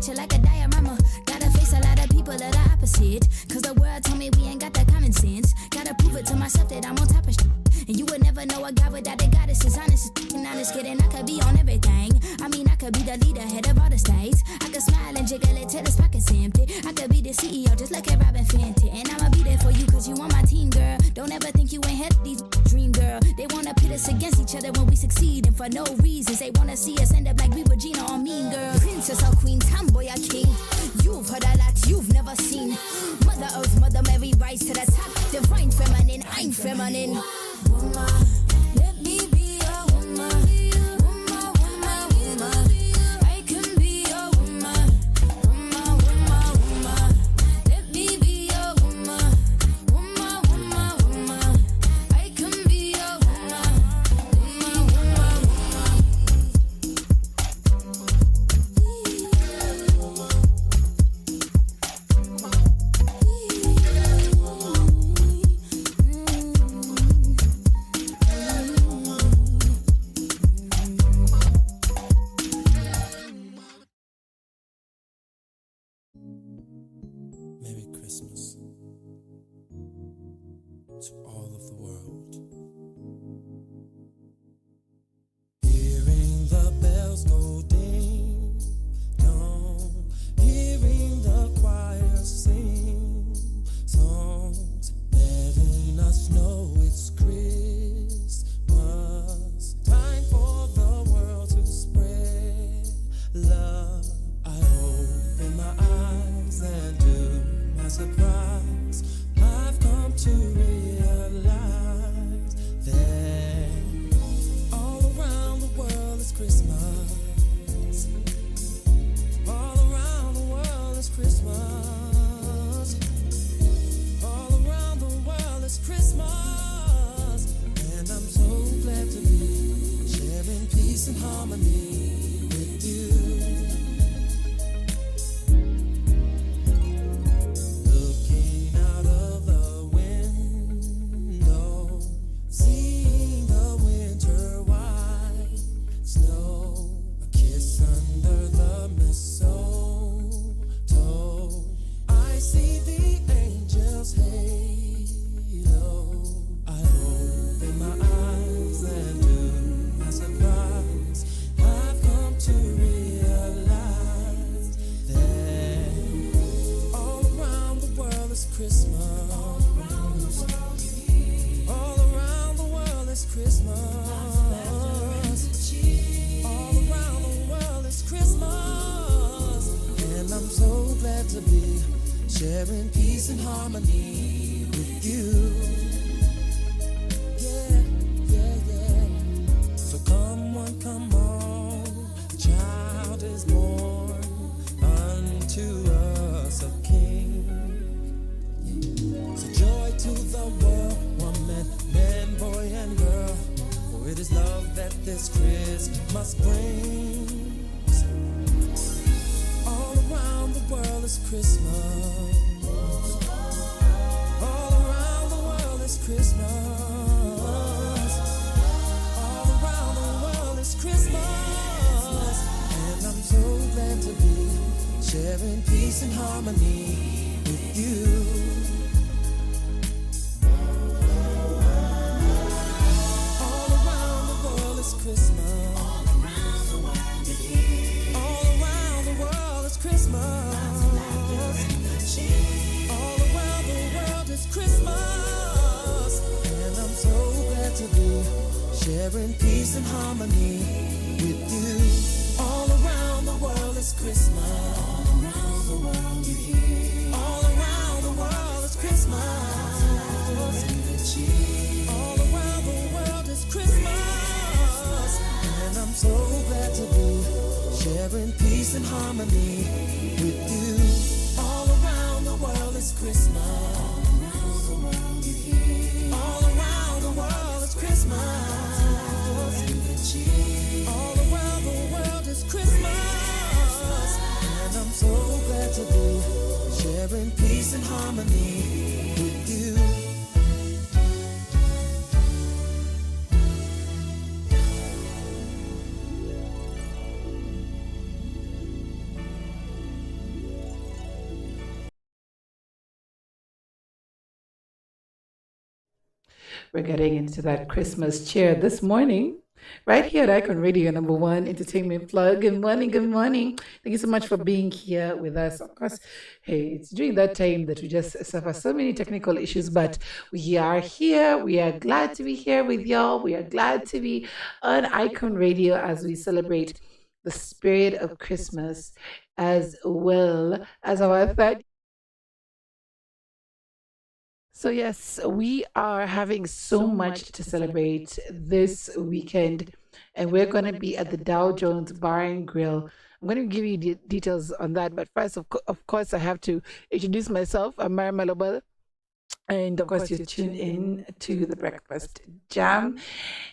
picture like a diorama. Gotta face a lot of people that are opposite. Cause the world told me we ain't got that common sense. Gotta prove it to myself that I'm on top of shit. And you would never know a guy without a goddess is honest. And honest kidding, I could be on everything. I mean, I could be the leader, head of all the states. I could smile and jiggle it till his pockets empty. I could be the CEO, just like a Robin Fenty. And I'ma be there for you, cause you on my team, girl. Don't ever think you ain't had these dream, girl. They wanna pit us against each other when we succeed. And for no reasons, they wanna see us end up like we were Gina or Mean Girl. Princess or queen, tomboy or king. You've heard a lot you've never seen. Mother Earth, Mother Mary, rise to the top. Divine feminine, I'm feminine. Woman, let me be a woman. Woman, woman, woman. I can be a woman. Woman, woman, woman. Let me be a woman. Woman, woman, woman. I can be a woman. Woman, woman, Merry Christmas to all of the world. Hearing the bells go ding dong, hearing the choir sing songs, letting us know it's Christmas. Time for the world to spread love. I open my eyes and to my surprise, I've come to realize that all around the world is Christmas. All around the world is Christmas. All around the world is Christmas. And I'm so glad to be sharing peace and harmony with you. Sharing peace and harmony with you. Yeah, yeah, yeah. So come on, the child is born unto us a king. So joy to the world, woman, man, boy, and girl. For it is love that this Christmas brings. All around the world is Christmas. All around the world is Christmas. All around the world is Christmas. And I'm so glad to be sharing peace and harmony with you. All around the world is Christmas. All around the world is here. All around the world is Christmas. All around the world is Christmas. And I'm so glad to be sharing peace and harmony with you. All around the world is Christmas. All around the world you hear. All around the world is Christmas. All around the world is Christmas. And I'm so glad to be sharing peace and harmony with you. All around the world is Christmas. All around the world you hear. All around the world is Christmas. All around the world is Christmas. And I'm so glad to be sharing peace and harmony with you. we're getting into that Christmas cheer this morning. Right here at Icon Radio, #1 entertainment plug. Good morning, good morning. Thank you so much for being here with us. Of course, hey, it's during that time that we just suffer so many technical issues, but we are here. We are glad to be here with y'all. We are glad to be on Icon Radio as we celebrate the spirit of Christmas as well as our third. So, yes, we are having so much to celebrate this weekend, and we're going to be at the Dow Jones Bar and Grill. I'm going to give you details on that, but first, of course, I have to introduce myself. I'm Myra Maloba, and of course, you're tuned in to the Breakfast Jam,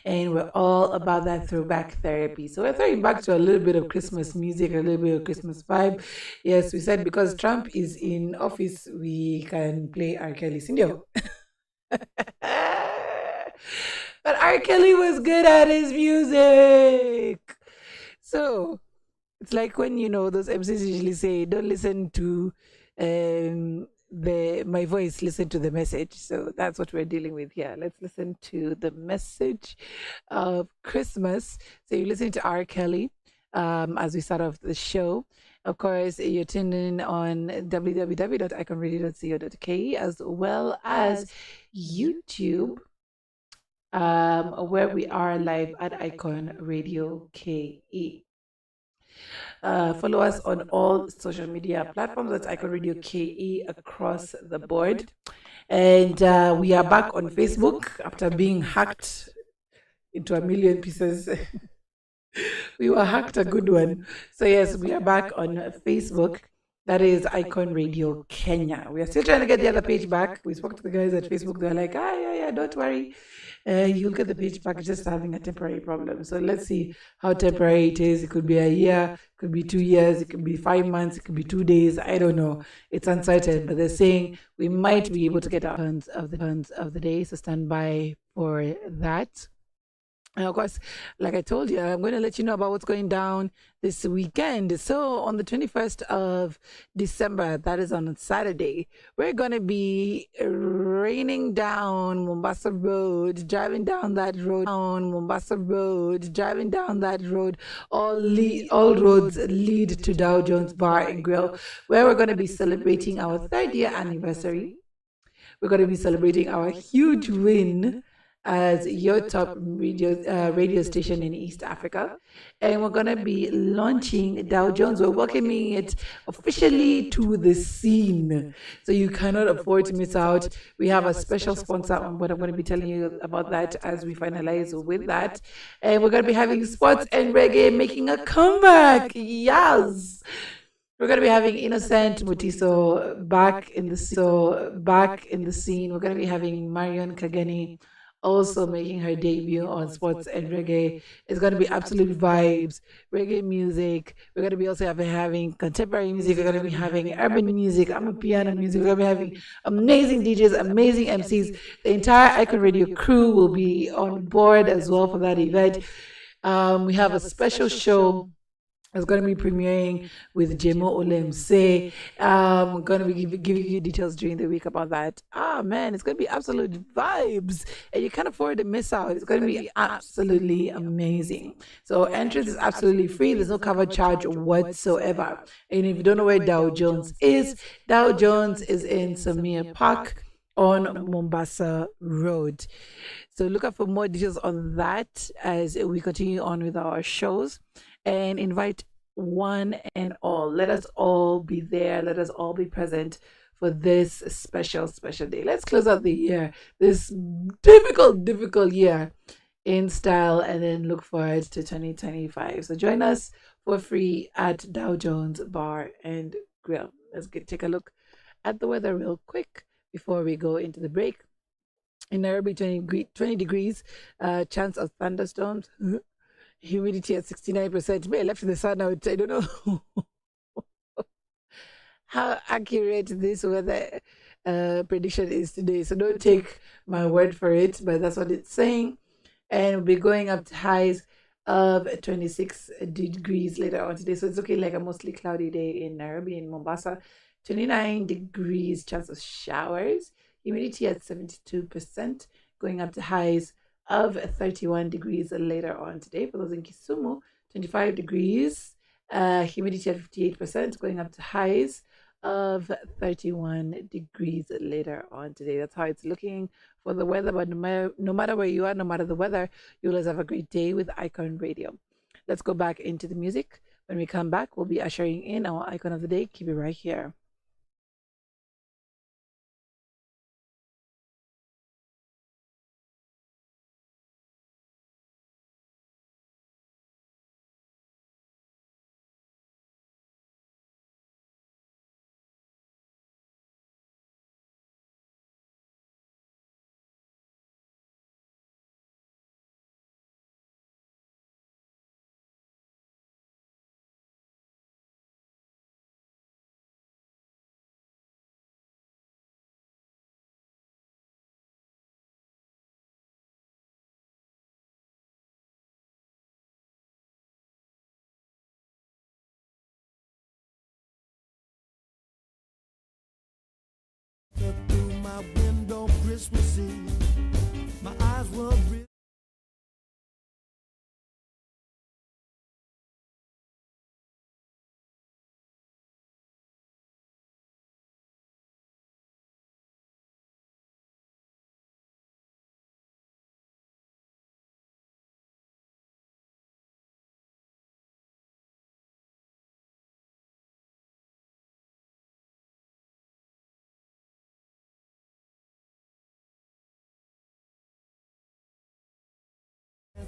and we're all about that throwback therapy. So we're throwing back to a little bit of Christmas music, a little bit of Christmas vibe. Yes, we said because Trump is in office, we can play R. Kelly Cindy. But R. Kelly was good at his music. So it's like when those MCs usually say, "Don't listen to my voice, listen to the message." So that's what we're dealing with here. Let's listen to the message of Christmas. So you're listening to R. Kelly as we start off the show. Of course, you're tuned in on www.iconradio.co.ke as well as YouTube, where we are live at Icon Radio KE. Follow us on all social media platforms. That's Icon Radio KE across the board. And we are back on Facebook after being hacked into a million pieces. We were hacked a good one. So, yes, we are back on Facebook. That is Icon Radio Kenya. We are still trying to get the other page back. We spoke to the guys at Facebook. They're like, yeah, don't worry. You'll get the page back, just having a temporary problem. So let's see how temporary it is. It could be a year, it could be 2 years, it could be 5 months, it could be 2 days. I don't know. It's uncertain, but they're saying we might be able to get our turns of the day. So stand by for that. And of course, like I told you, I'm going to let you know about what's going down this weekend. So on the 21st of December, that is on a Saturday, we're going to be raining down Mombasa Road, driving down that road, All roads lead to Dow Jones Bar and Grill, where we're going to be celebrating our 3rd year anniversary. We're going to be celebrating our huge win as your top radio station in East Africa. And we're going to be launching Dow Jones. We're welcoming it officially to the scene. So you cannot afford to miss out. We have a special sponsor on what I'm going to be telling you about that as we finalize with that. And we're going to be having sports and reggae making a comeback. Yes. We're going to be having Innocent Mutiso back in the scene. We're going to be having Marion Kageni also making her debut on Sports and Reggae. It's going to be absolute vibes, reggae music. We're going to be also having contemporary music. We're going to be having urban music, piano music. We're going to be having amazing DJs, amazing MCs. The entire Icon Radio crew will be on board as well for that event. We have a special show. It's going to be premiering with Jemo Olemse. I'm going to be giving you details during the week about that. Man, it's going to be absolute vibes. And you can't afford to miss out. It's going to be absolutely amazing. So entrance is absolutely free. There's no cover charge whatsoever. And if you don't know where Dow Jones is in Samir Park on Mombasa Road. So look out for more details on that as we continue on with our shows. And invite one and all. Let us all be there. Let us all be present for this special day. Let's close out the year, this difficult year in style, and then look forward to 2025. So join us for free at Dow Jones Bar and Grill. Let's take a look at the weather real quick before we go into the break. In Nairobi, 20 degrees, chance of thunderstorms. Humidity at 69%. May I left in the sun out. I don't know how accurate this weather prediction is today. So don't take my word for it, but that's what it's saying. And we'll be going up to highs of 26 degrees later on today. So it's looking like a mostly cloudy day in Nairobi and Mombasa. 29 degrees, chance of showers. Humidity at 72%. going up to highs of 31 degrees later on today. For those in Kisumu, 25 degrees, humidity at 58%, going up to highs of 31 degrees later on today. That's how it's looking for the weather. But no matter where you are, no matter the weather, you always have a great day with Icon Radio. Let's go back into the music. When we come back, we'll be ushering in our icon of the day. Keep it right here. Through my window Christmas Eve, my eyes were real.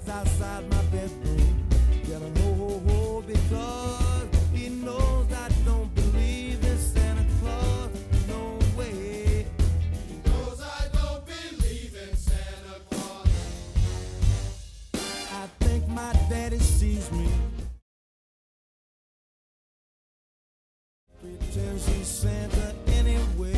Outside my bedroom, get a no because he knows I don't believe in Santa Claus. No way. He knows I don't believe in Santa Claus. I think my daddy sees me, pretends he's Santa anyway.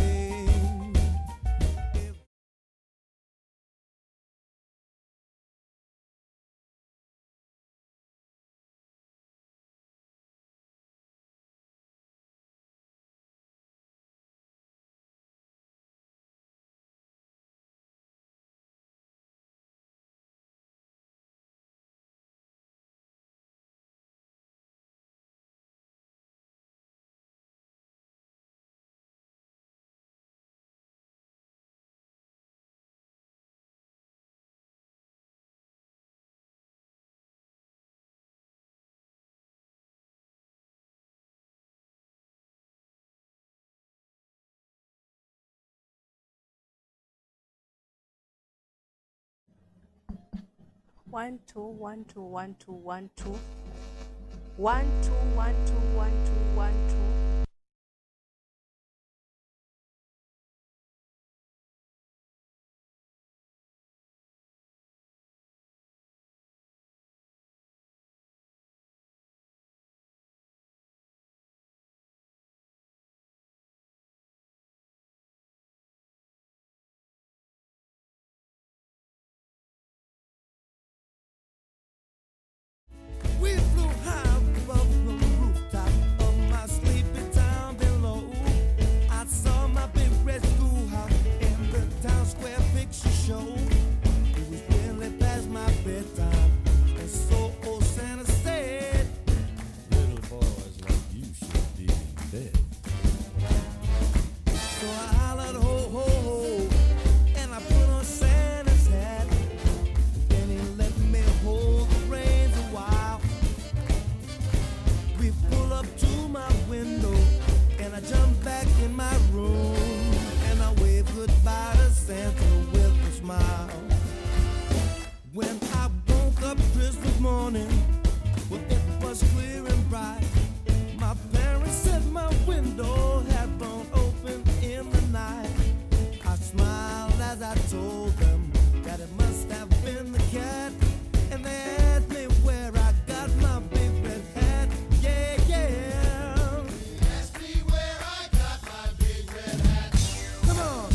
One two one two one two one two one two one two one two one two. We flew high above the rooftop of my sleepy town below. I saw my big red schoolhouse in the town square picture show. It was barely past my bedtime, and so old Santa said, "Little boys like you should be in bed." So I hollered, "Ho, ho, ho," and I put on Santa's hat. Then he let me hold the reins a while. We pull up to my window, and I jump back in my room, and I wave goodbye to Santa with a smile. When I woke up Christmas morning, well, it was clear and bright. My parents said my window had blown open in the night. I smiled as I told them that it must have been the cat, and they asked me where I got my big red hat. Yeah, yeah. They asked me where I got my big red hat. Come on.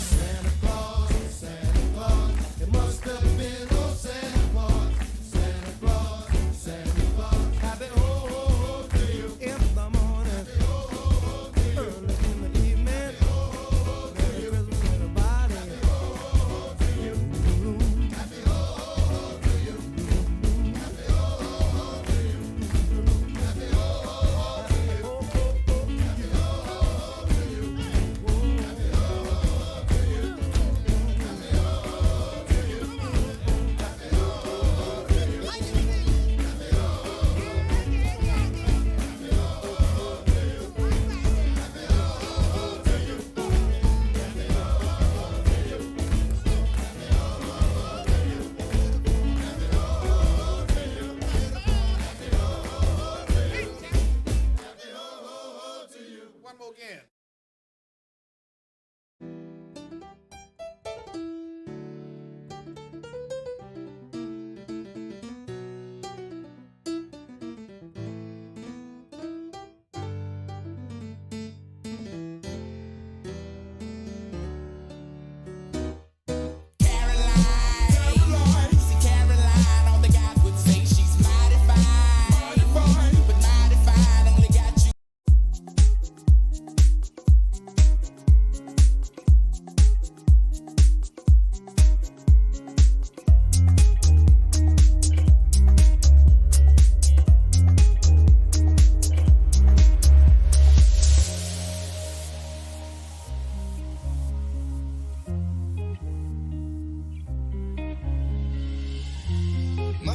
Santa Claus, it must have been old Santa Claus. Santa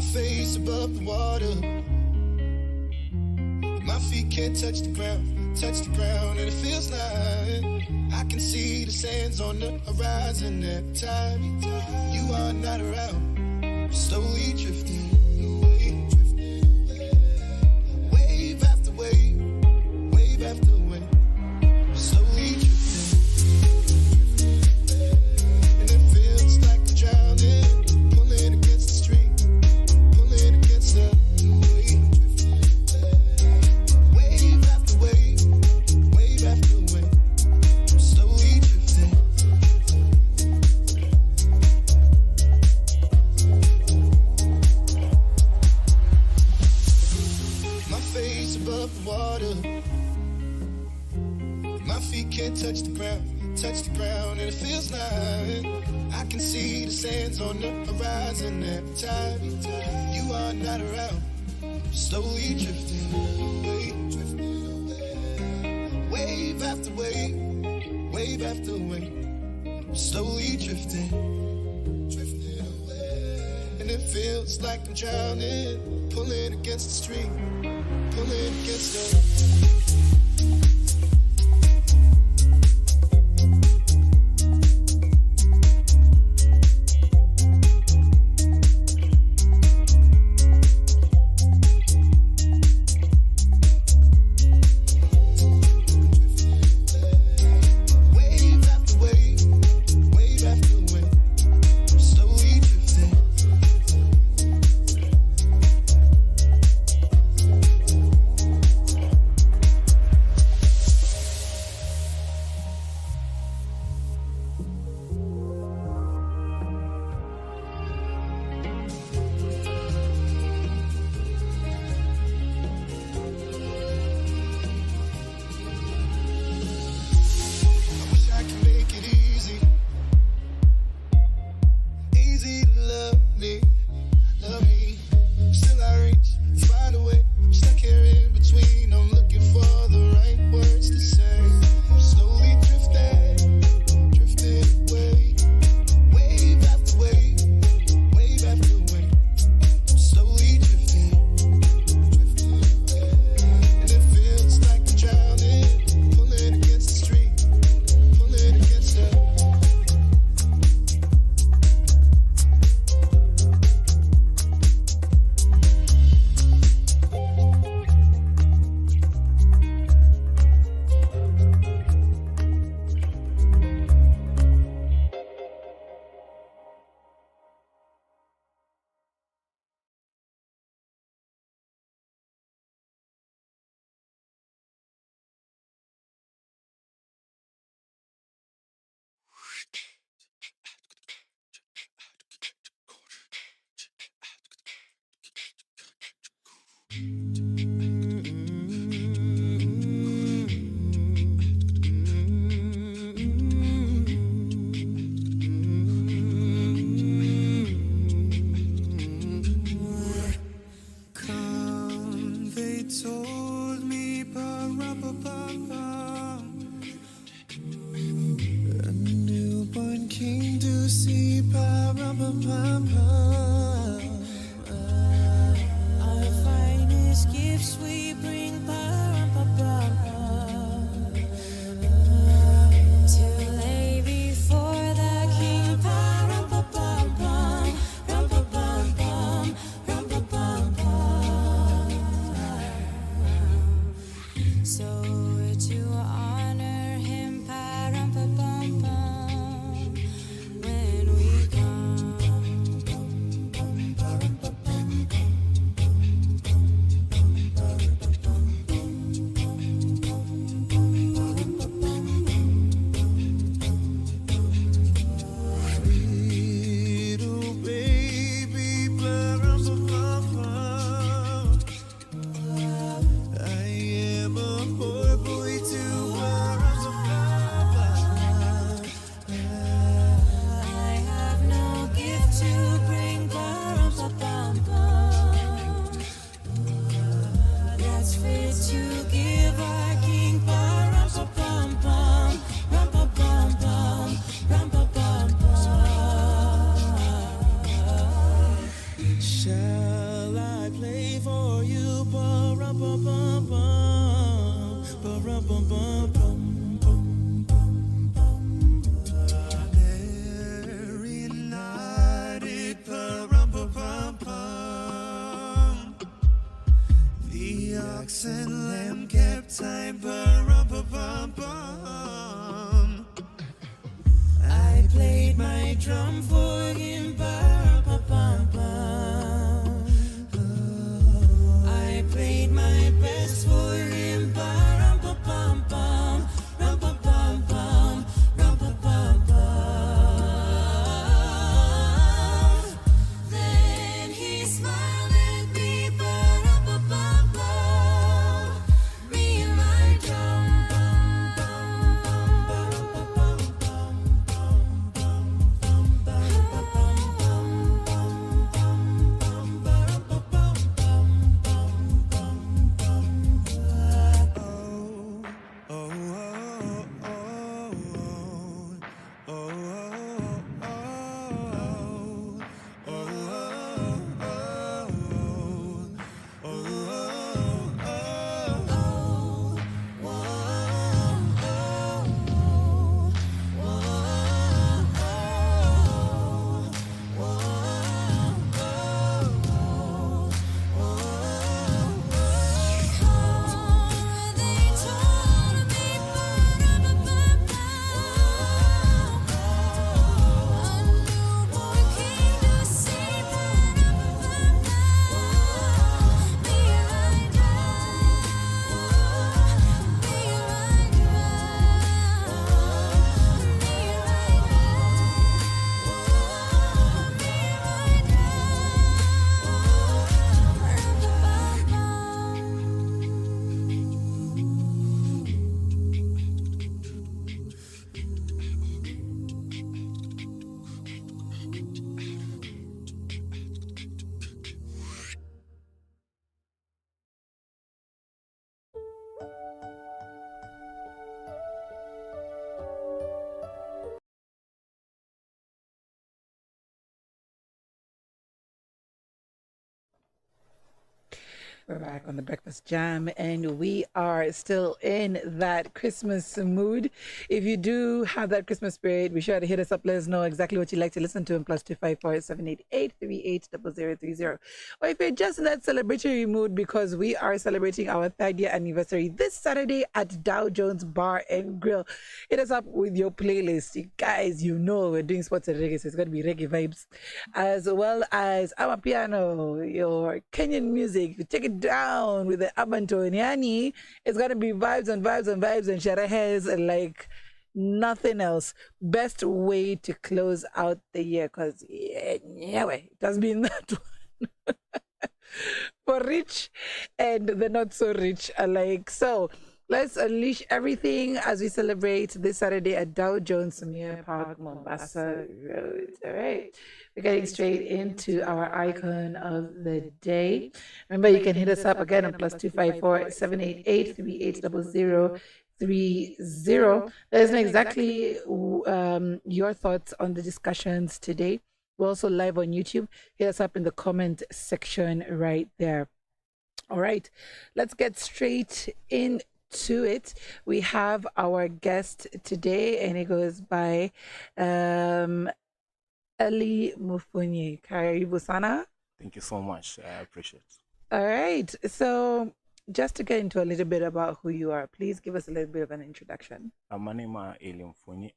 face above the water. My feet can't touch the ground, and it feels like I can see the sands on the horizon every time you are not around. Slowly drifting away, wave after wave, wave after wave, slowly drifting, and it feels like I'm drowning, pulling against the stream, pulling against the wave. Wave after wave, wave after wave, slowly drifting. My face above the water. My feet can't touch the ground, and it feels like I can see the sands on the horizon every time you are not around. Slowly drifting away, wave after wave, wave after wave, slowly drifting away, and it feels like I'm drowning, pulling against the stream, pulling against the. Mary lighted, pa-rum-pa-pum-pum. The ox and lamb kept time, pa-rum-pa-pum-pum. I played my drum for him, pa-rum-pa-pum-pum. I played my best for him, pa-rum-pa-pum-pum, rum-pa-pum-pum, rum-pa-pum-pum. Then he smiled at me, pa-rum-pa-pum-pum. Me and my drum, We're back on the Breakfast Jam, and we are still in that Christmas mood. If you do have that Christmas spirit, be sure to hit us up. Let us know exactly what you'd like to listen to in +254-788-380030. Or if you're just in that celebratory mood, because we are celebrating our 3rd year anniversary this Saturday at Dow Jones Bar and Grill. Hit us up with your playlist. You guys, you know we're doing sports and reggae, so it's going to be reggae vibes, as well as our piano, your Kenyan music. You take it down with the Abantoniani. It's gonna be vibes and vibes and vibes and sherehes like nothing else. Best way to close out the year, because it has been that one for rich and the not so rich alike. So let's unleash everything as we celebrate this Saturday at Dow Jones Samir Park, Mombasa Road. All right. We're getting straight into our icon of the day. Remember, you can hit us up again on +254-788-380030. Let us know exactly your thoughts on the discussions today. We're also live on YouTube. Hit us up in the comment section right there. All right, let's get straight into it. We have our guest today, and it goes by Ali Mufunyi. Karibu sana. Thank you so much. I appreciate it. All right. So just to get into a little bit about who you are, please give us a little bit of an introduction. My name is Ali Mufunyi.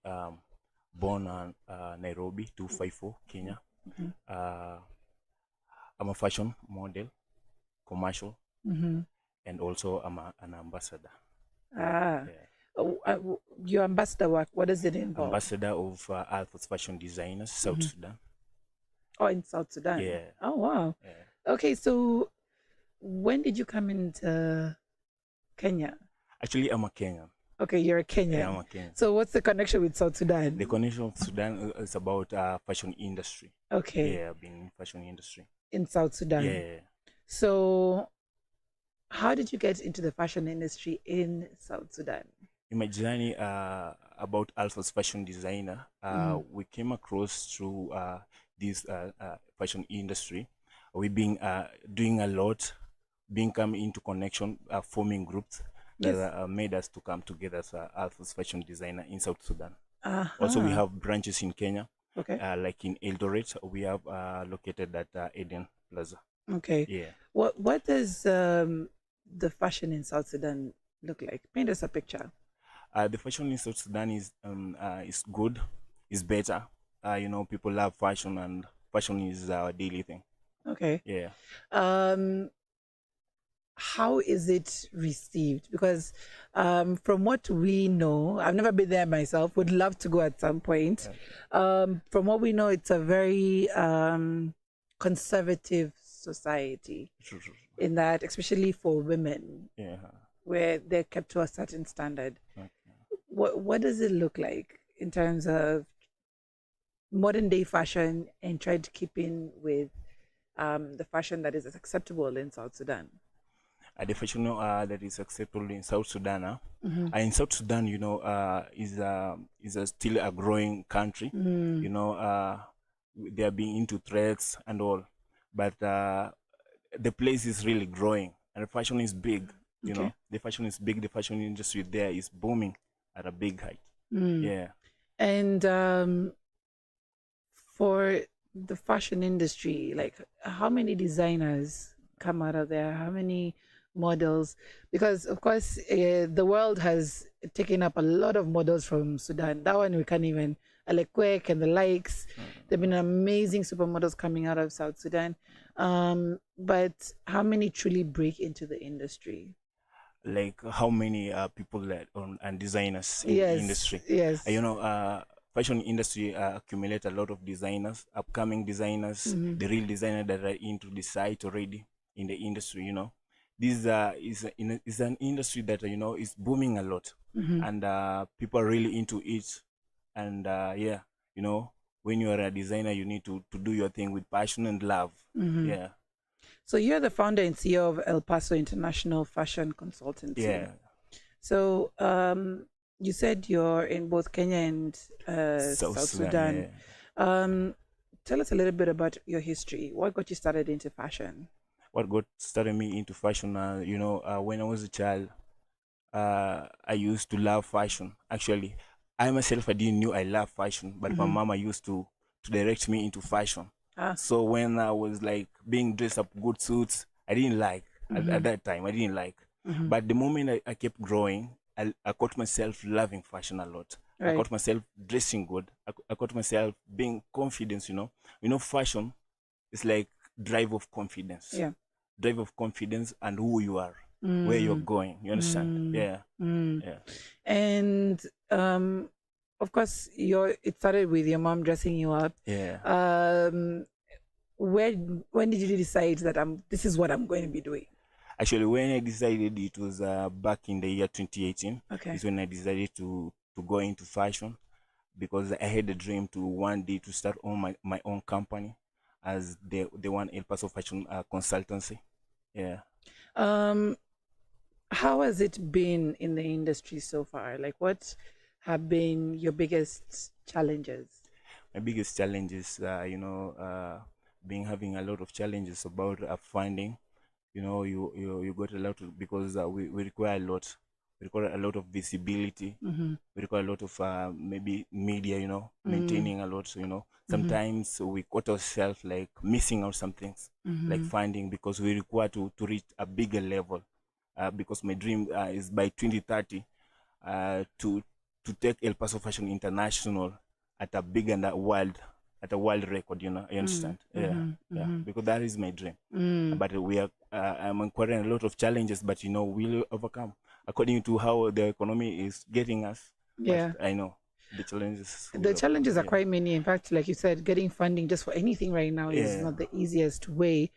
Born in Nairobi, 254, Kenya. Mm-hmm. I'm a fashion model, commercial, mm-hmm. and also I'm an ambassador. Yeah. Your ambassador work, what does it involve? Ambassador of Alpha's Fashion Designers, South mm-hmm. Sudan. Oh, in South Sudan? Yeah. Oh, wow. Yeah. Okay, so when did you come into Kenya? Actually, I'm a Kenyan. Okay, you're a Kenyan. Yeah, I'm a Kenyan. So what's the connection with South Sudan? The connection with Sudan is about fashion industry. Okay. Yeah, I've been in fashion industry. In South Sudan? Yeah. So how did you get into the fashion industry in South Sudan? In my journey about Alpha's fashion designer, we came across through this fashion industry. We've been doing a lot become into connection, forming groups that Yes. made us to come together as fashion designer in South Sudan. Uh-huh. Also, we have branches in Kenya, Okay. like in Eldoret. We have located at Eden Plaza. Okay. Yeah. What does the fashion in South Sudan look like? Paint us a picture. The fashion in South Sudan is good, is better. You know, people love fashion, and fashion is our daily thing. Okay. Yeah. How is it received? Because from what we know, I've never been there myself, would love to go at some point. From what we know, it's a very conservative society in that, especially for women, Yeah. where they're kept to a certain standard. Okay. What does it look like in terms of modern day fashion and trying to keep in with the fashion that is acceptable in South Sudan? The fashion that is acceptable in South Sudan. In South Sudan, you know, is still a growing country. You know, they are being into threats and all, but the place is really growing, and the fashion is big. You know, the fashion is big. The fashion industry there is booming at a big height. Yeah. And for the fashion industry, like how many designers come out of there? How many models? Because of course, the world has taken up a lot of models from Sudan. That one we can't even, Alekwek and the likes. There've been amazing supermodels coming out of South Sudan. But how many truly break into the industry? Like how many people that and designers in the industry? Yes. You know, fashion industry accumulate a lot of designers, upcoming designers, the real designer that are into the site already in the industry. You know, this is an industry that you know is booming a lot, and people are really into it. And yeah, you know, when you are a designer, you need to do your thing with passion and love. Yeah. So you're the founder and CEO of El Paso International Fashion Consultancy. Yeah. So you said you're in both Kenya and South Sudan. Yeah. Tell us a little bit about your history. What got you started into fashion? What got started me into fashion? You know, when I was a child, I used to love fashion. Actually, I myself I didn't knew I love fashion, but my mama used to direct me into fashion. So when I was like being dressed up good suits, I didn't like at that time. I didn't like. But the moment I kept growing, I caught myself loving fashion a lot. Right. I caught myself dressing good. I caught myself being confident. You know, fashion is like drive of confidence. Yeah. Drive of confidence and who you are, where you're going. You understand? Yeah. Yeah. And of course, it started with your mom dressing you up. Yeah. When did you decide that this is what I'm going to be doing? Actually, when I decided, it was back in the year 2018. Okay. Is when I decided to go into fashion, because I had a dream to one day to start my own company as the one El Paso Fashion Consultancy. Yeah. How has it been in the industry so far? Like, what have been your biggest challenges? My biggest challenge is, you know, having a lot of challenges about funding. You know, you got a lot of, because we require a lot. We require a lot of visibility. We require a lot of maybe media. You know, maintaining a lot. You know, sometimes we caught ourselves like missing out some things, like funding, because we require to reach a bigger level. Because my dream is by 2030 to take El Paso Fashion International at a big and a world record. You know, you understand? Yeah. Because that is my dream. But I'm incurring a lot of challenges, but you know, we'll overcome according to how the economy is getting us. Yeah. But I know the challenges. The challenges are quite many. In fact, like you said, getting funding just for anything right now is not the easiest way,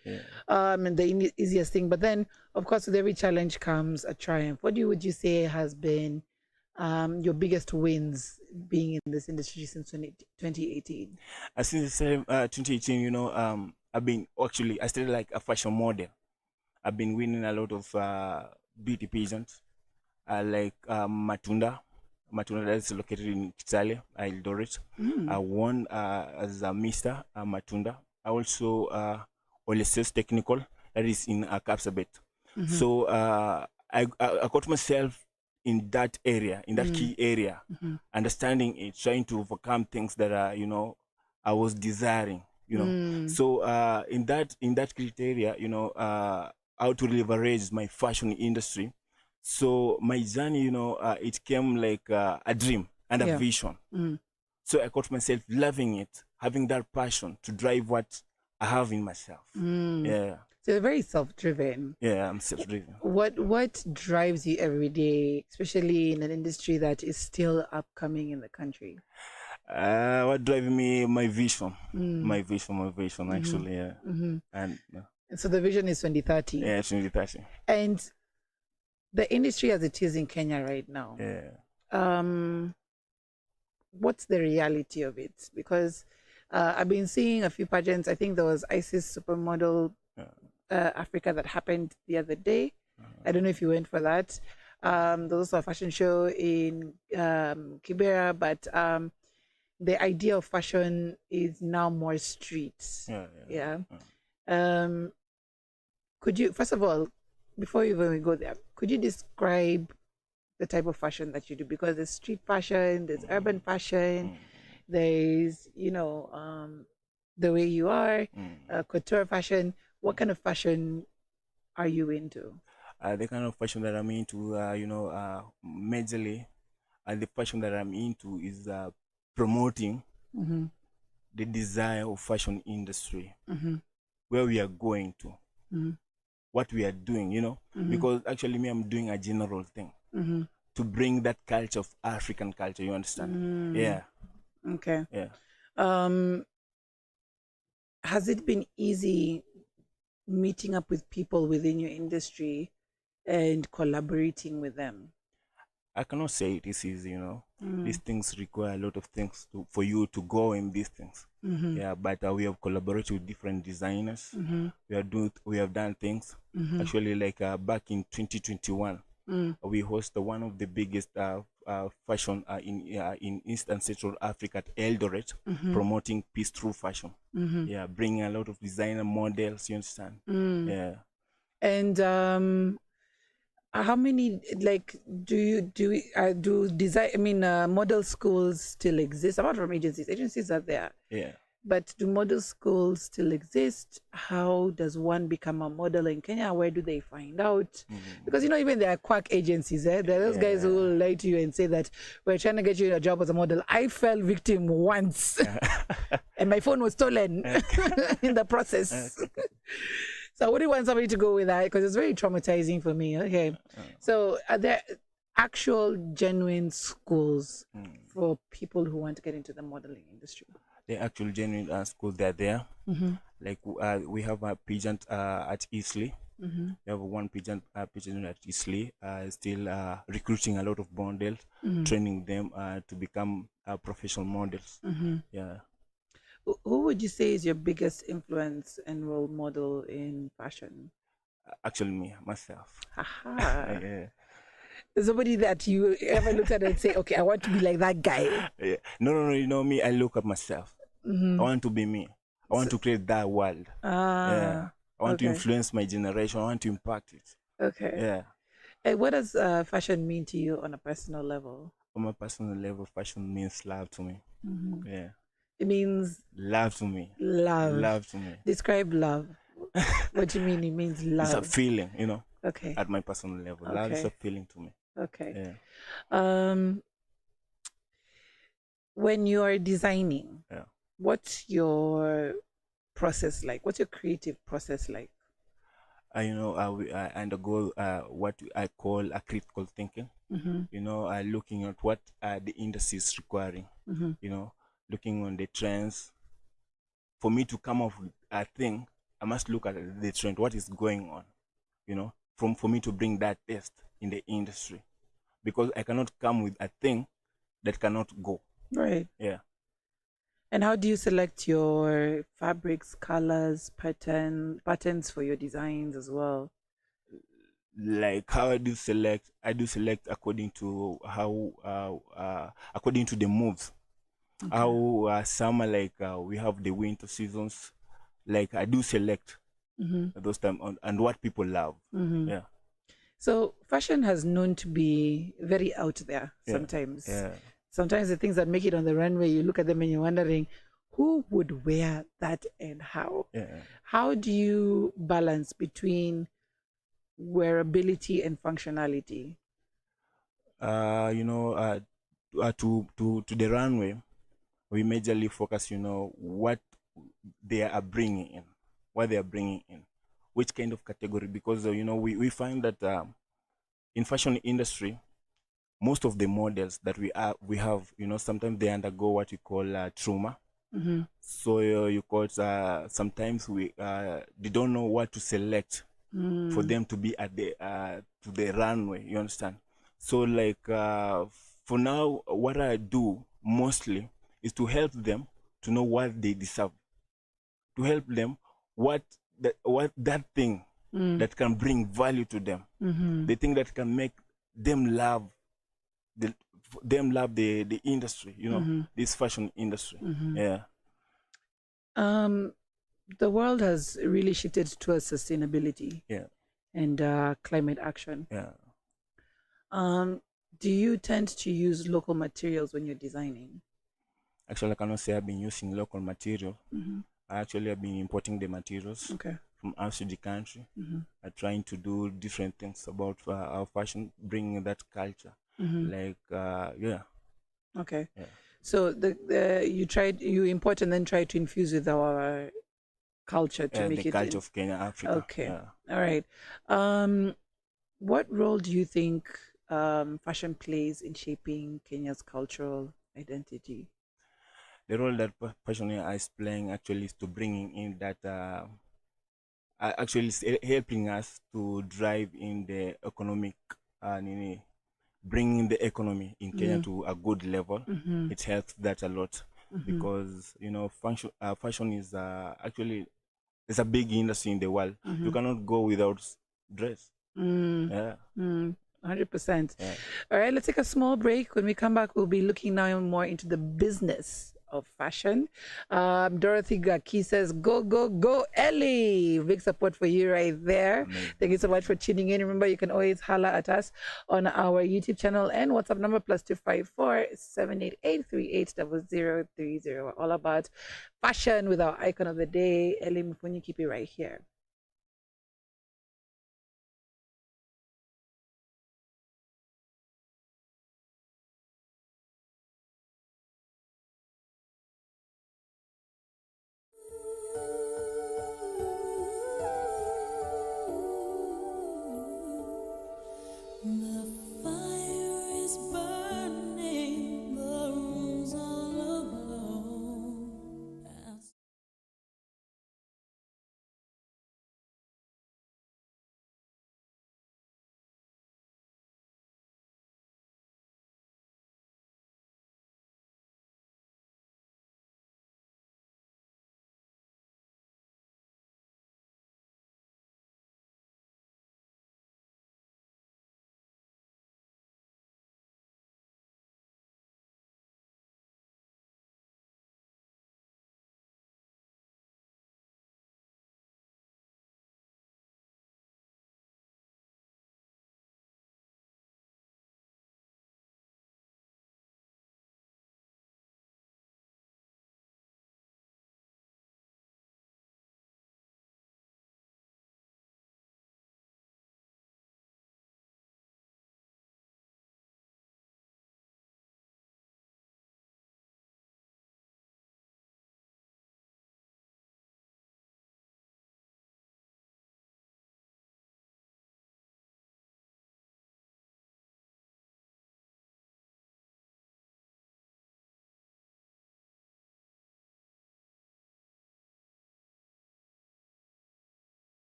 and the easiest thing. But then, of course, with every challenge comes a triumph. What would you say has been your biggest wins being in this industry since 2018? Since 2018, you know, I started like a fashion model. I've been winning a lot of beauty pageants, like Matunda that is located in Kitale, Eldoret. I won as a Mr. Matunda. I also Oleses Technical, that is in Kapsabet. So I got myself in that area, in that key area, understanding it, trying to overcome things that are, you know, I was desiring, you know. So in that criteria, you know, how to leverage my fashion industry. So my journey, you know, it came like a dream and a vision. So I caught myself loving it, having that passion to drive what I have in myself. Yeah. So you're very self-driven. Yeah, I'm self-driven. What drives you every day, especially in an industry that is still upcoming in the country? What drives me? My vision. My vision, actually, yeah. And so the vision is 2030. yeah, 2030. And the industry as it is in Kenya right now. Yeah. What's the reality of it? Because I've been seeing a few pageants. I think there was Isis Supermodel Africa that happened the other day. I don't know if you went for that. There was also a fashion show in Kibera, but the idea of fashion is now more street. Yeah. Could you, first of all, before you even go there, could you describe the type of fashion that you do? Because there's street fashion, there's urban fashion, there's, you know, the way you are, couture fashion. What kind of fashion are you into? The kind of fashion that I'm into, you know, majorly, the fashion that I'm into is promoting the desire of fashion industry, where we are going to, what we are doing, you know, because actually me, I'm doing a general thing to bring that culture of African culture, you understand? Yeah. Okay. Yeah. Has it been easy meeting up with people within your industry and collaborating with them? I cannot say it is easy, you know. These things require a lot of things for you to go in these things. Yeah, but we have collaborated with different designers. We have done things. Actually, like back in 2021, we hosted one of the biggest fashion in East and Central Africa at Eldoret, promoting peace through fashion. Yeah, bringing a lot of designer models. You understand? Yeah. And how many, like, do design? I mean, model schools still exist apart from agencies? Agencies are there. Yeah. But do model schools still exist? How does one become a model in Kenya? Where do they find out? Because, you know, even there are quack agencies. There are those guys who will lie to you and say that we're trying to get you a job as a model. I fell victim once and my phone was stolen in the process. So I wouldn't want somebody to go with that because it's very traumatizing for me. Okay. So are there actual genuine schools for people who want to get into the modeling industry? The actual genuine schools that are there. Like we have a pageant at Eastleigh. We have one pageant at Eastleigh. Still recruiting a lot of models, training them to become professional models. Yeah. Who would you say is your biggest influence and role model in fashion? Actually, me, myself. Aha. Yeah. Somebody that you ever looked at and say, okay, I want to be like that guy. Yeah. No, you know me, I look at myself. I want to be me. I want to create that world. Yeah. I want to influence my generation. I want to impact it. Okay. Yeah. And what does fashion mean to you on a personal level? On a personal level, fashion means love to me. Yeah. It means love to me. Love. Love to me. Describe love. What do you mean? It means love. It's a feeling, you know. Okay. At my personal level, love is a feeling to me. Okay. Yeah. When you are designing, what's your process like? What's your creative process like? You know, I undergo what I call a critical thinking. You know, looking at what the industry is requiring. You know, looking on the trends. For me to come up with a thing, I must look at the trend, what is going on. You know, for me to bring that test in the industry, because I cannot come with a thing that cannot go. Right. Yeah. And how do you select your fabrics, colors, patterns for your designs as well? Like how I do select according to how according to the moves. Okay. How summer, like we have the winter seasons, like I do select those time and what people love. Yeah. So fashion has known to be very out there sometimes. Yeah. Sometimes the things that make it on the runway, you look at them and you're wondering, who would wear that and how? Yeah. How do you balance between wearability and functionality? To the runway, we majorly focus, what they are bringing in, which kind of category, because we find that in fashion industry, most of the models that we have, sometimes they undergo what you call trauma. So you call it, sometimes they don't know what to select for them to be at the runway. You understand? So like for now, what I do mostly is to help them to know what they deserve, to help them what that thing that can bring value to them, the thing that can make them love the industry, this fashion industry. Yeah. The world has really shifted towards sustainability and climate action. Yeah. Do you tend to use local materials when you're designing? Actually, I cannot say I've been using local material. I actually have been importing the materials from outside the country. Trying to do different things about our fashion, bringing that culture. Like, yeah. Okay. Yeah. So you import and then try to infuse with our culture to make the it culture of Kenya, Africa. Okay. Yeah. All right. What role do you think fashion plays in shaping Kenya's cultural identity? The role that fashion is playing actually is to bringing in that actually helping us to drive in the economic bringing the economy in Kenya to a good level. It helps that a lot because fashion is actually, it's a big industry in the world. You cannot go without dress. Yeah. 100%. Yeah. All right, let's take a small break. When we come back, we'll be looking now more into the business of fashion. Dorothy Gaki says, go, go, go, Ellie. Big support for you right there. Amazing. Thank you so much for tuning in. Remember, you can always holla at us on our YouTube channel and WhatsApp number +254 788 380030. We're all about fashion with our icon of the day, Ellie Mufuni. Keep it right here.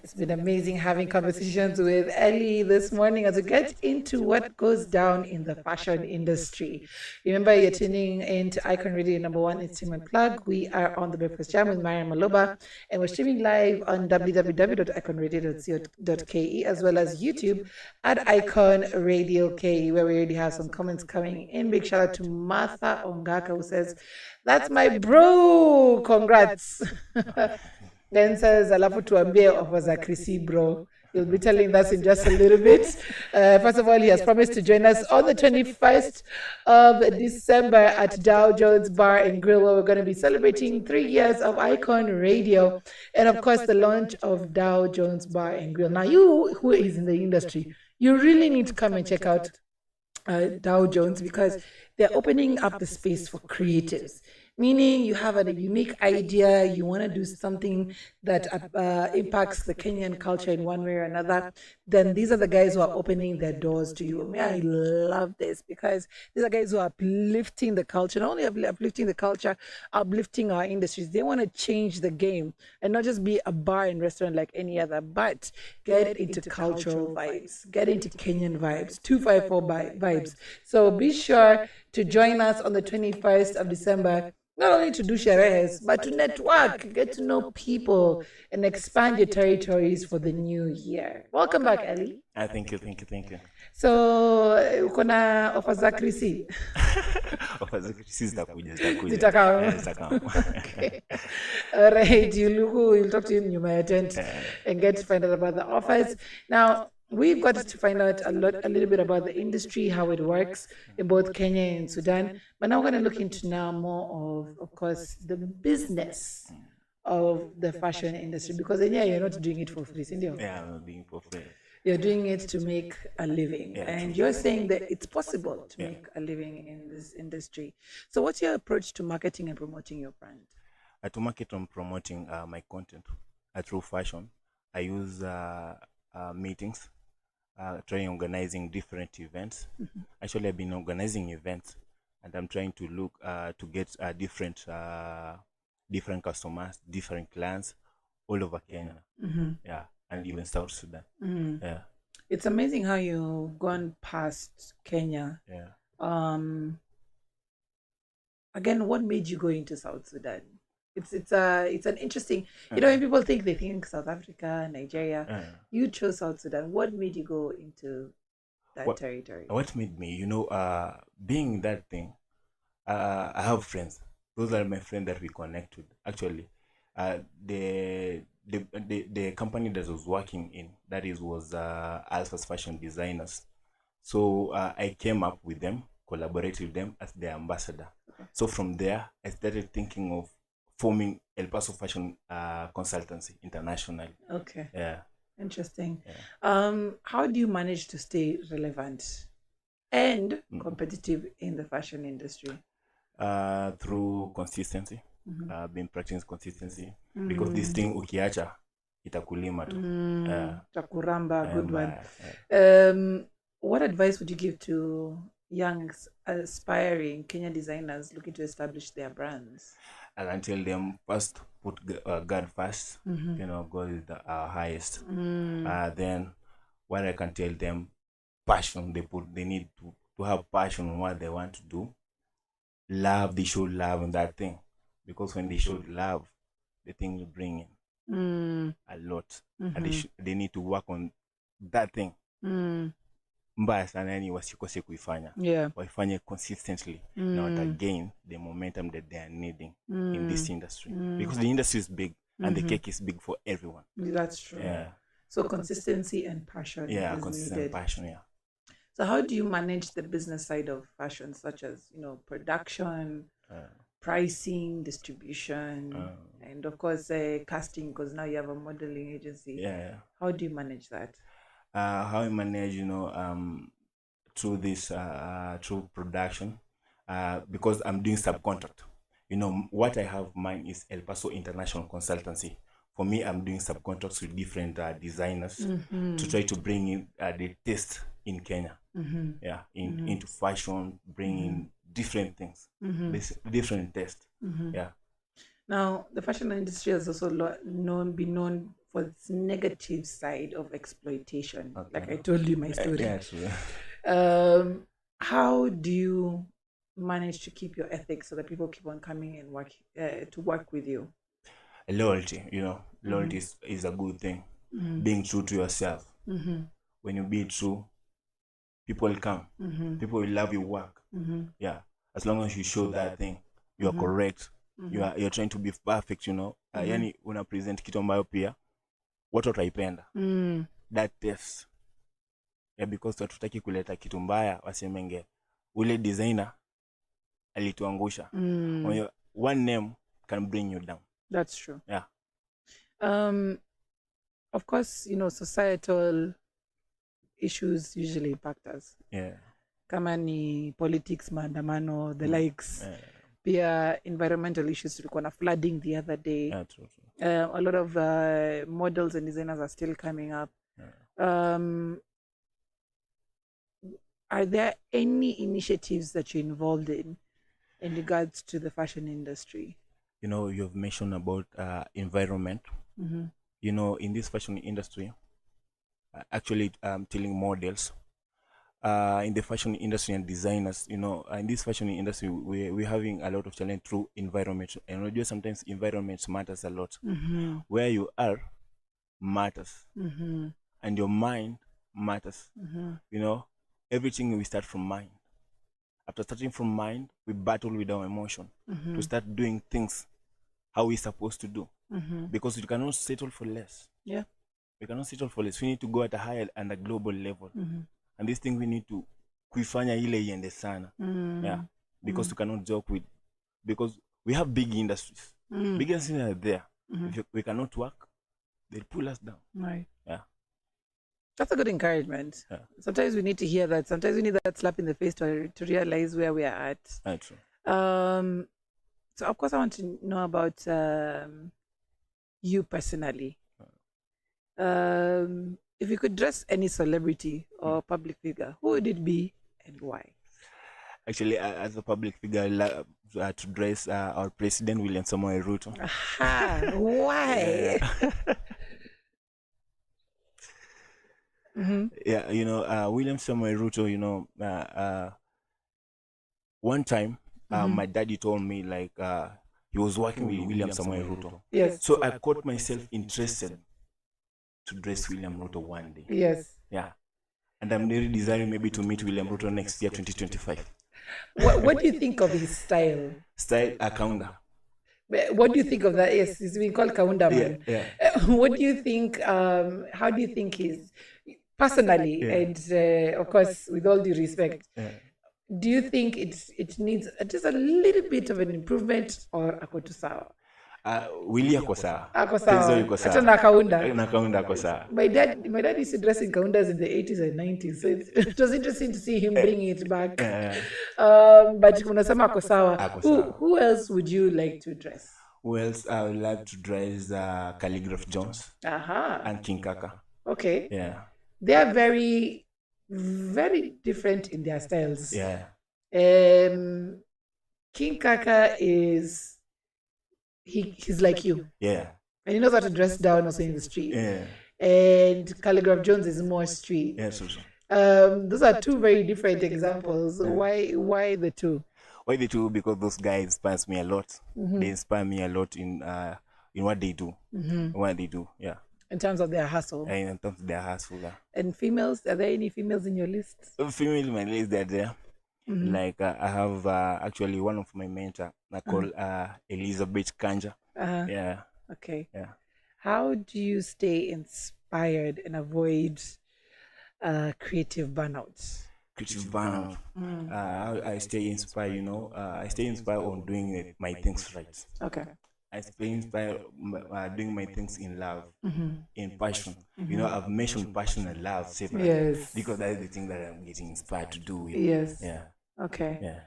It's been amazing having conversations with Ellie this morning as we get into what goes down in the fashion industry. Remember, you're tuning into Icon Radio #1. It's Team Plug. We are on the Breakfast Jam with Myra and Maloba, and we're streaming live on www.iconradio.co.ke as well as YouTube at Icon Radio Ke, where we already have some comments coming in. Big shout out to Martha Ongaka, who says, "That's my bro. Congrats." Then says, "Alafu tuambie offers za Chrissy, bro." He'll be telling us in just a little bit. First of all, he has promised to join us on the 21st of December at Dow Jones Bar and Grill, where we're going to be celebrating 3 years of Icon Radio and, of course, the launch of Dow Jones Bar and Grill. Now, you who is in the industry, you really need to come and check out Dow Jones, because they're opening up the space for creatives. Meaning you have a unique idea, you want to do something that impacts the Kenyan culture in one way or another, then these are the guys who are opening their doors to you. I love this, because these are guys who are uplifting the culture, not only uplifting the culture, uplifting our industries. They want to change the game and not just be a bar and restaurant like any other, but get into cultural vibes, get into Kenyan vibes, 254 vibes. So be sure to join us on the 21st of December, not only to do sherehes, but to network, get to know people, and expand your territories for the new year. Welcome back, Ellie. Thank you. So, uko na offers za Chrissy? Offers za Chrissy zitakuja. Okay. All right, you'll talk to you in your tent and get to find out about the offers. Now, we've got to find out a little bit about the industry, how it works in both Kenya and Sudan. But now we're going to look into now more of course, the business of the fashion industry. Because then, you're not doing it for free, Cindy. Yeah, I'm not doing it for free. You're doing it to make a living. Yeah, and you're saying that it's possible to make a living in this industry. So what's your approach to marketing and promoting your brand? To market and promoting my content through fashion, I use meetings, trying organizing different events. Actually, I've been organizing events, and I'm trying to look to get different customers, different clients all over Kenya. Yeah, and even South Sudan. Yeah, it's amazing how you've gone past Kenya. Yeah. Again, what made you go into South Sudan? It's an interesting, when people they think South Africa, Nigeria, you chose South Sudan. What made you go into that territory? What made me, being that thing, I have friends. Those are my friends that we connect with. Actually, the company that I was working in, was Alpha's Fashion Designers. So I came up with them, collaborated with them as their ambassador. So from there, I started thinking of forming El Paso Fashion Consultancy internationally. Okay. Yeah. Interesting. Yeah. How do you manage to stay relevant and competitive in the fashion industry? Through consistency. Been practicing consistency, because this thing ukiacha itakulima tu. Takuramba, good one. What advice would you give to young aspiring Kenyan designers looking to establish their brands? I can tell them first, put God first. God is the highest. Then what I can tell them, passion. They need to have passion on what they want to do. Love, they show love in that thing, because when they show love, the thing will bring in a lot. And they need to work on that thing. Mbaya sana, yani wasikose kuifanya. Waifanye consistently. Now to gain the momentum that they are needing in this industry. Because the industry is big and the cake is big for everyone. That's true. Yeah. So consistency and passion is consistent needed. passion, yeah. So how do you manage the business side of fashion, such as, production, pricing, distribution, and of course casting, because now you have a modeling agency. Yeah. How do you manage that? How I manage, through this, through production, because I'm doing subcontract. What I have mine is El Paso International Consultancy. For me, I'm doing subcontracts with different designers to try to bring in the taste in Kenya. Yeah, into fashion, bringing different things, different taste. Yeah. Now, the fashion industry has also been known for this negative side of exploitation. Okay. Like I told you my story. Yeah, true. How do you manage to keep your ethics so that people keep on coming and to work with you? Loyalty, loyalty is a good thing. Being true to yourself. When you be true, people will come. People will love your work. Yeah, as long as you show that thing, you are correct. You're trying to be perfect. Yani una present kitu ambayo pia watu wataipenda. That test. Yeah, because hatutaki kuleta kitu mbaya wasemenge ule designer alituangusha. One name can bring you down. That's true. Yeah. Of course, societal issues usually impact us. Yeah. Kama ni politics, maandamano, the likes. Pia environmental issues. Tulikuwa na flooding the other day. Yeah, true. A lot of models and designers are still coming up. Are there any initiatives that you're involved in regards to the fashion industry? You've mentioned about environment. In this fashion industry, actually telling models in the fashion industry and designers, in this fashion industry, we're having a lot of challenge through environment. And sometimes environment matters a lot. Where you are matters. And your mind matters. Everything we start from mind. After starting from mind, we battle with our emotion to start doing things how we're supposed to do. Because we cannot settle for less. Yeah. We cannot settle for less. We need to go at a higher and a global level. And this thing we need to kuifanya ile iende sana. Yeah. Because we cannot joke with, because we have big industries. Big industries are there. If we cannot work, they'll pull us down. Right. Yeah. That's a good encouragement. Yeah. Sometimes we need to hear that. Sometimes we need that slap in the face to realize where we are at. That's true. So of course I want to know about you personally. If you could dress any celebrity or public figure, who would it be and why? Actually, as a public figure, I love to dress our president, William Samoei Ruto. Aha, why? Yeah, William Samoei Ruto, one time, my daddy told me he was working with William Samoei Ruto. Yes. So I caught myself interested to dress William Ruto one day. Yes. Yeah. And I'm really desiring maybe to meet William Ruto next year, 2025. What do you think of his style? Style, Kaunda. What do you think of that? Yes, he's been called Kaunda man. Yeah. What do you think, how do you think he's, personally, and of course, with all due respect, do you think it needs just a little bit of an improvement or ako tu sawa? Willie ako sawa. Ako sawa. Hata na Kaunda. Na Kaunda ako sawa. My dad used to dress in Kaundas in the 80s and 90s, so it was interesting to see him bringing it back. But unasema ako sawa. Who else would you like to dress? Who else? I would like to dress Calligraph Jones and King Kaka. Okay. Yeah. They are very, very different in their styles. Yeah. King Kaka is he's like you. Yeah. And he knows how to dress down also in the street. Yeah. And Calligraph Jones is more street. Yeah, so. Those are two very different examples. Yeah. Why the two? Why the two? Because those guys inspire me a lot. They inspire me a lot in what they do. What they do, yeah. In terms of their hustle. And in terms of their hustle, yeah. And females, are there any females in your list? Females in my list, they're there. Like I have actually one of my mentor, I call Elizabeth Kanja. Yeah. Okay. Yeah. How do you stay inspired and avoid creative burnout? Creative burnout. I stay inspired, I stay inspired on doing my things right. Okay. I stay inspired doing my things in love, in passion. I've mentioned passion and love separately. Yes. Because that is the thing that I'm getting inspired to do. Yes. Yeah. Okay. Yeah.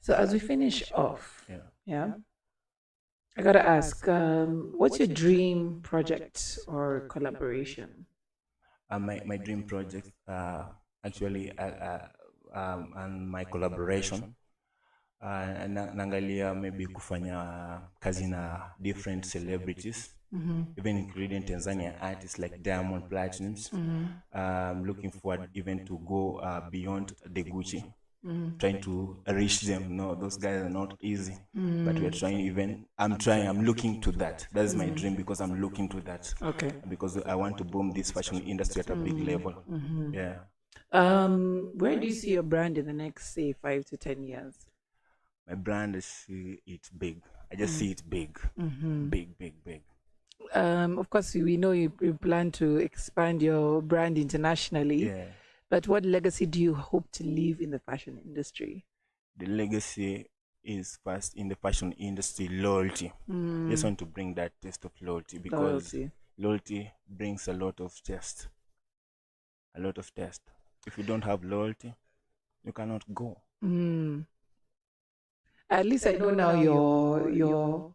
So as we finish off, I gotta ask, what's your dream project or collaboration? My dream project, actually, and my collaboration naangalia maybe kufanya kazi na different celebrities, even including Tanzania artists like Diamond Platinums. Looking forward even to go beyond the Gucci, trying to reach them. No, those guys are not easy, but we're trying. I'm looking to that. That's my dream, because I'm looking to that. Okay. Because I want to boom this fashion industry at a big level. Yeah. Where do you see your brand in the next, say, 5 to 10 years? My brand is it's big. I just see it big, big. Of course, we know you plan to expand your brand internationally. Yeah. But what legacy do you hope to leave in the fashion industry? The legacy is first in the fashion industry, loyalty. I just want to bring that taste of loyalty, because loyalty brings a lot of taste. A lot of taste. If you don't have loyalty, you cannot go. At least I know now your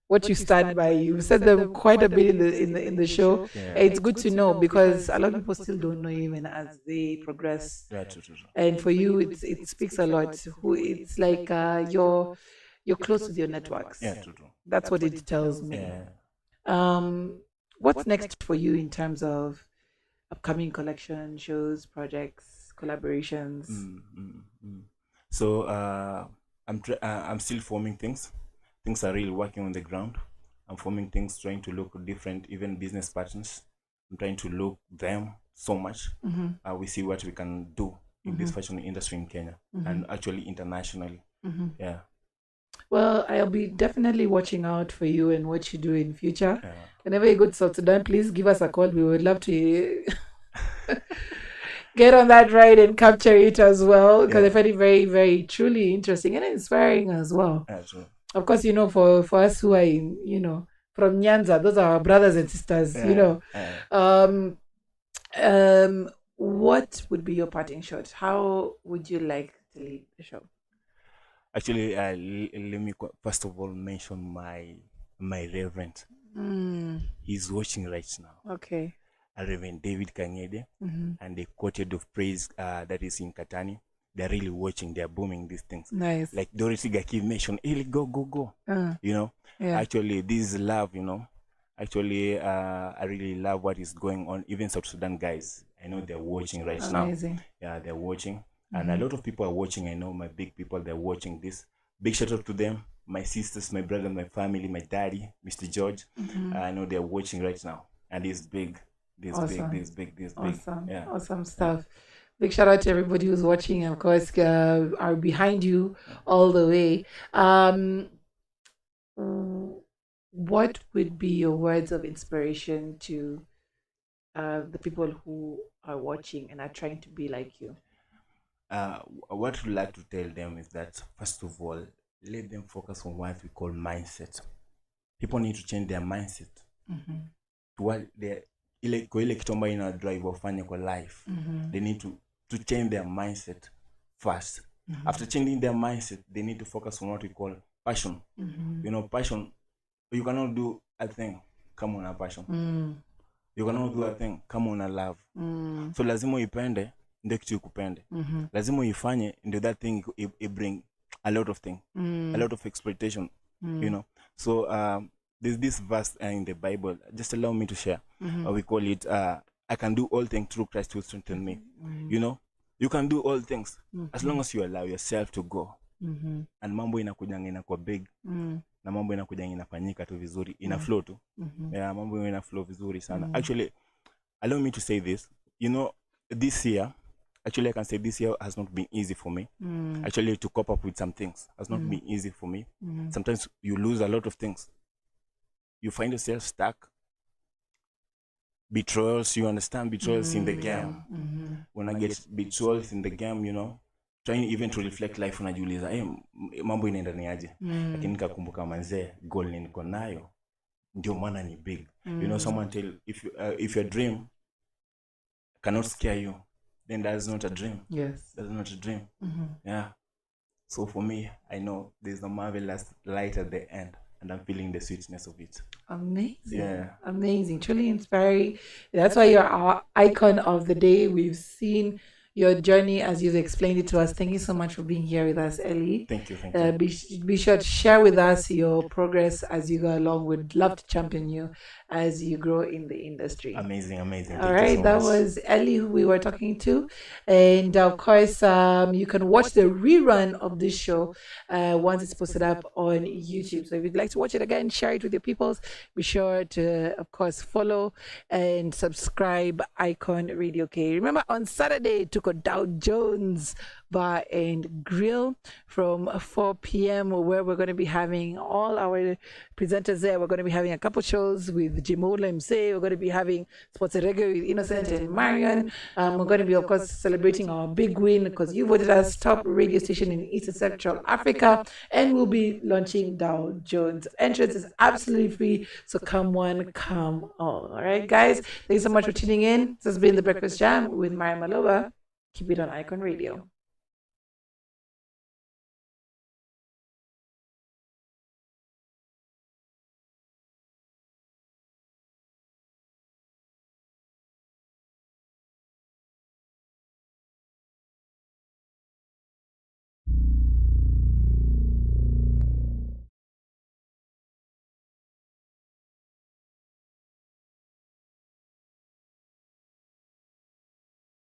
what you stand by. You said them quite a bit in the show. Yeah. It's good to know, because a lot of people still don't know even as they progress. Yeah, true. And for you, it speaks a lot. It's like you're close with your networks. Yeah, true. That's what it tells me. Yeah. What's next for you in terms of upcoming collection shows, projects, collaborations? So I'm still forming things. Things are really working on the ground. I'm forming things, trying to look different, even business partners. I'm trying to look them so much. We see what we can do in this fashion industry in Kenya, and actually internationally. Yeah. Well, I'll be definitely watching out for you and what you do in future. Yeah. Whenever you go to South Sudan, please give us a call. We would love to get on that ride and capture it as well, because I find it very, very truly interesting and inspiring as well. Yeah, true. Of course, for us who are in, from Nyanza, those are our brothers and sisters, What would be your parting shot? How would you like to leave the show? Actually, let me first of all mention my reverend. He's watching right now. Okay. Reverend David Kangede, and the quoted of praise that is in Katani. They're really watching. They're booming these things. Nice. Like Dorothy Gaki mentioned, hey, go. Yeah. Actually, this is love. Actually, I really love what is going on. Even South Sudan guys, I know they're watching right Amazing. now. Yeah, they're watching. And a lot of people are watching. I know my big people, they're watching this. Big shout out to them. My sisters, my brother, my family, my daddy, Mr. George. I know they're watching right now. And it's big. This big. Awesome. Yeah. Awesome stuff. Big shout out to everybody who's watching, and of course, are behind you all the way. What would be your words of inspiration to the people who are watching and are trying to be like you? What I'd like to tell them is that, first of all, let them focus on what we call mindset. People need to change their mindset to what they ile kitu ambayo ina drive wafanye kwa life. They need to change their mindset first. After changing their mindset, they need to focus on what we call passion. Passion, you cannot do a thing kama una passion. You cannot do a thing kama una love. So lazima uipende ndio kitu ikupende. Lazima uifanye ndio that thing it bring a lot of thing, a lot of expectation, So there's this verse in the Bible. Just allow me to share. We call it I can do all things through Christ who strengthens me. You can do all things as long as you allow yourself to go. And mambo inakujanga inakuwa big. Na mambo inakujanga inafanyika tu vizuri, ina flow tu. Yeah, mambo ina flow vizuri sana. Actually, allow me to say this. This year, actually I can say this year has not been easy for me. Actually, to cope up with some things has not been easy for me. Sometimes you lose a lot of things. You find yourself stuck. Betrayals, you understand betrayals in the game. When I get betrayals in the game, trying even to reflect life, unajiuliza, mambo inaenda ni aje? Lakini nikakumbuka manze, goal niko nayo ndio maana ni big. Someone tell if your dream cannot scare you, then that's not a dream. Yes. That's not a dream. Yeah. So for me, I know there's a marvelous light at the end. And I'm feeling the sweetness of it. Amazing. Yeah. Amazing. Truly inspiring. That's why you're our icon of the day. We've seen your journey as you've explained it to us. Thank you so much for being here with us, Ellie. Thank you. Thank you. Be sure to share with us your progress as you go along. We'd love to champion you as you grow in the industry. Amazing. Amazing. All Thank you right, so that much. was Ellie who we were talking to, and of course, you can watch the rerun of this show once it's posted up on YouTube. So if you'd like to watch it again, share it with your peoples. Be sure to, of course, follow and subscribe Icon Radio K. Remember, on Saturday, it took a Dow Jones Bar and Grill from 4 p.m. where we're going to be having all our presenters there. We're going to be having a couple shows with Jimola MC. We're going to be having Sports Reggae with Innocent and Marion. We're going to be, of course, celebrating our big win because you voted us top radio station in East and Central Africa. And we'll be launching Dow Jones. Entrance is absolutely free. So come one, come all. All right, guys. Thank you so much for tuning in. This has been The Breakfast Jam with Myra Maloba. Keep it on Icon Radio.